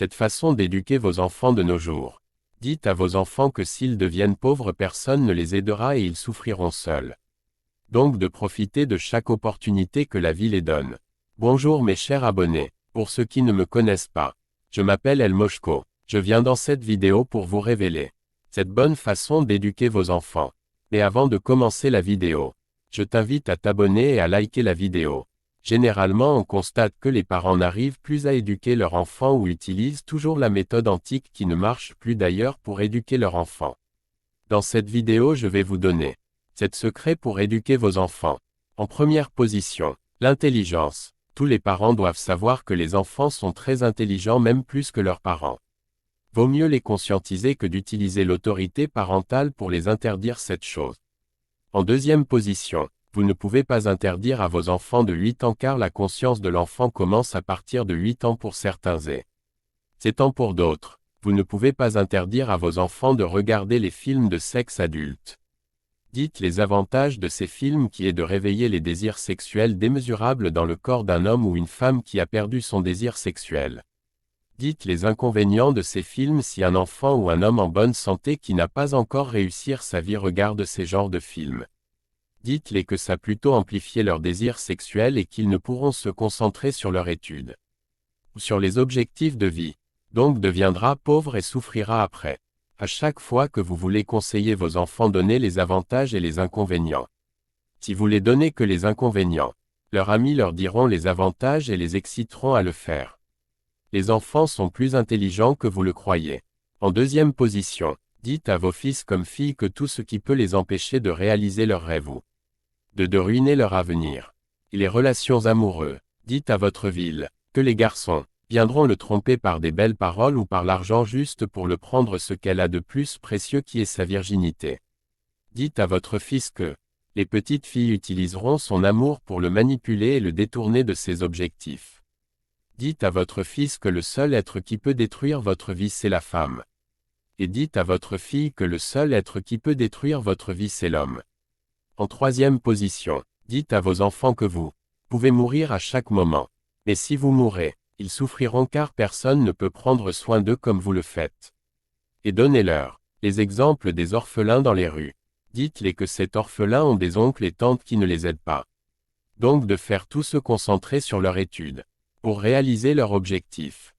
Cette façon d'éduquer vos enfants de nos jours. Dites à vos enfants que s'ils deviennent pauvres, personne ne les aidera et ils souffriront seuls. Donc de profiter de chaque opportunité que la vie les donne. Bonjour mes chers abonnés. Pour ceux qui ne me connaissent pas, je m'appelle El Moshko. Je viens dans cette vidéo pour vous révéler cette bonne façon d'éduquer vos enfants. Mais avant de commencer la vidéo, je t'invite à t'abonner et à liker la vidéo. Généralement, on constate que les parents n'arrivent plus à éduquer leur enfant ou utilisent toujours la méthode antique qui ne marche plus d'ailleurs pour éduquer leur enfant. Dans cette vidéo, je vais vous donner 7 secrets pour éduquer vos enfants. En première position, l'intelligence. Tous les parents doivent savoir que les enfants sont très intelligents, même plus que leurs parents. Vaut mieux les conscientiser que d'utiliser l'autorité parentale pour les interdire cette chose. En deuxième position, vous ne pouvez pas interdire à vos enfants de 8 ans car la conscience de l'enfant commence à partir de 8 ans pour certains et 7 ans pour d'autres. Vous ne pouvez pas interdire à vos enfants de regarder les films de sexe adulte. Dites les avantages de ces films qui est de réveiller les désirs sexuels démesurables dans le corps d'un homme ou une femme qui a perdu son désir sexuel. Dites les inconvénients de ces films si un enfant ou un homme en bonne santé qui n'a pas encore réussi sa vie regarde ces genres de films. Dites-les que ça plutôt amplifier leur désir sexuel et qu'ils ne pourront se concentrer sur leur étude ou sur les objectifs de vie. Donc deviendra pauvre et souffrira après. À chaque fois que vous voulez conseiller vos enfants, donnez les avantages et les inconvénients. Si vous les donnez que les inconvénients, leurs amis leur diront les avantages et les exciteront à le faire. Les enfants sont plus intelligents que vous le croyez. En deuxième position, dites à vos fils comme filles que tout ce qui peut les empêcher de réaliser leurs rêves ou de ruiner leur avenir. Et les relations amoureuses, dites à votre ville, que les garçons viendront le tromper par des belles paroles ou par l'argent juste pour le prendre ce qu'elle a de plus précieux qui est sa virginité. Dites à votre fils que les petites filles utiliseront son amour pour le manipuler et le détourner de ses objectifs. Dites à votre fils que le seul être qui peut détruire votre vie c'est la femme. Et dites à votre fille que le seul être qui peut détruire votre vie c'est l'homme. En troisième position, dites à vos enfants que vous pouvez mourir à chaque moment. Mais si vous mourrez, ils souffriront car personne ne peut prendre soin d'eux comme vous le faites. Et donnez-leur les exemples des orphelins dans les rues. Dites-les que ces orphelins ont des oncles et tantes qui ne les aident pas. Donc de faire tout se concentrer sur leur étude, pour réaliser leur objectif.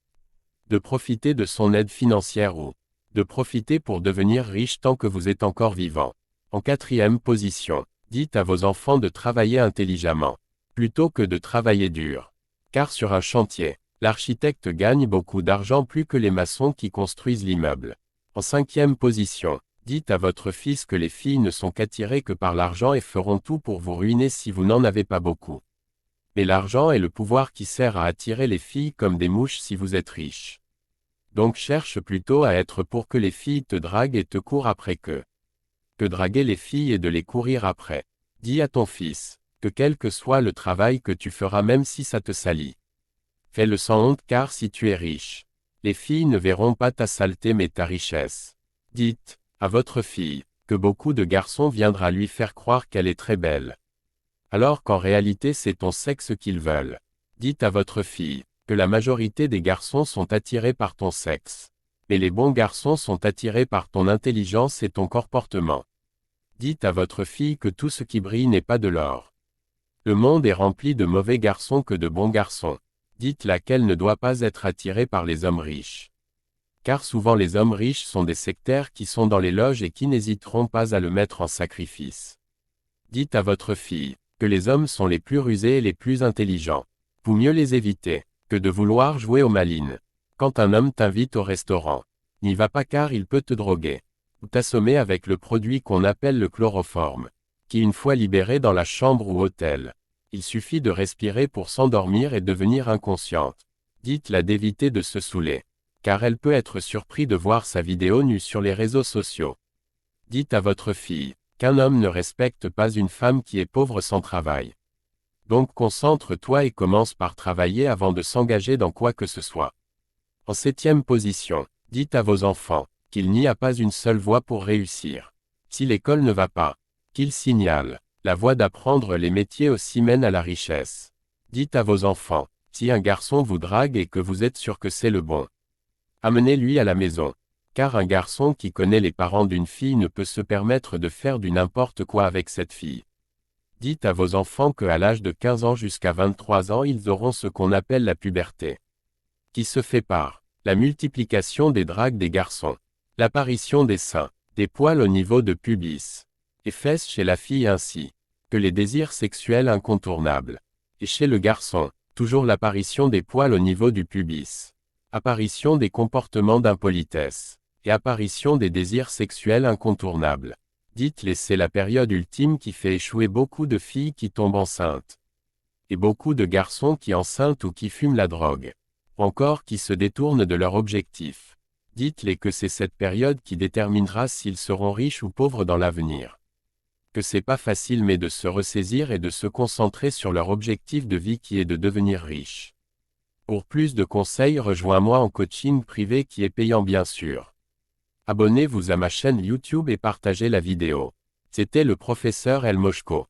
De profiter de son aide financière ou de profiter pour devenir riche tant que vous êtes encore vivant. En quatrième position, dites à vos enfants de travailler intelligemment, plutôt que de travailler dur. Car sur un chantier, l'architecte gagne beaucoup d'argent plus que les maçons qui construisent l'immeuble. En cinquième position, dites à votre fils que les filles ne sont qu'attirées que par l'argent et feront tout pour vous ruiner si vous n'en avez pas beaucoup. Mais l'argent est le pouvoir qui sert à attirer les filles comme des mouches si vous êtes riche. Donc cherche plutôt à être pour que les filles te draguent et te courent après que draguer les filles et de les courir après. Dis à ton fils que quel que soit le travail que tu feras même si ça te salit, fais-le sans honte car si tu es riche, les filles ne verront pas ta saleté mais ta richesse. Dites à votre fille que beaucoup de garçons viendront lui faire croire qu'elle est très belle, alors qu'en réalité c'est ton sexe qu'ils veulent. Dites à votre fille que la majorité des garçons sont attirés par ton sexe, mais les bons garçons sont attirés par ton intelligence et ton comportement. Dites à votre fille que tout ce qui brille n'est pas de l'or. Le monde est rempli de mauvais garçons que de bons garçons. Dites-la qu'elle ne doit pas être attirée par les hommes riches. Car souvent les hommes riches sont des sectaires qui sont dans les loges et qui n'hésiteront pas à le mettre en sacrifice. Dites à votre fille que les hommes sont les plus rusés et les plus intelligents. Vous mieux les éviter que de vouloir jouer aux malines. Quand un homme t'invite au restaurant, n'y va pas car il peut te droguer ou t'assommer avec le produit qu'on appelle le chloroforme, qui une fois libéré dans la chambre ou hôtel, il suffit de respirer pour s'endormir et devenir inconsciente. Dites-la d'éviter de se saouler, car elle peut être surprise de voir sa vidéo nue sur les réseaux sociaux. Dites à votre fille qu'un homme ne respecte pas une femme qui est pauvre sans travail. Donc concentre-toi et commence par travailler avant de s'engager dans quoi que ce soit. En septième position, dites à vos enfants qu'il n'y a pas une seule voie pour réussir. Si l'école ne va pas, qu'il signale la voie d'apprendre les métiers aussi mène à la richesse. Dites à vos enfants, si un garçon vous drague et que vous êtes sûr que c'est le bon, Amenez-lui à la maison. Car un garçon qui connaît les parents d'une fille ne peut se permettre de faire du n'importe quoi avec cette fille. Dites à vos enfants qu'à l'âge de 15 ans jusqu'à 23 ans ils auront ce qu'on appelle la puberté. Qui se fait par la multiplication des dragues des garçons, l'apparition des seins, des poils au niveau de pubis, et fesses chez la fille ainsi que les désirs sexuels incontournables. Et chez le garçon, toujours l'apparition des poils au niveau du pubis, apparition des comportements d'impolitesse, et apparition des désirs sexuels incontournables. Dites-les, c'est la période ultime qui fait échouer beaucoup de filles qui tombent enceintes. Et beaucoup de garçons qui enceintent ou qui fument la drogue. Encore qui se détournent de leur objectif. Dites-les que c'est cette période qui déterminera s'ils seront riches ou pauvres dans l'avenir. Que c'est pas facile mais de se ressaisir et de se concentrer sur leur objectif de vie qui est de devenir riche. Pour plus de conseils, rejoins-moi en coaching privé qui est payant bien sûr. Abonnez-vous à ma chaîne YouTube et partagez la vidéo. C'était le professeur El Moshko.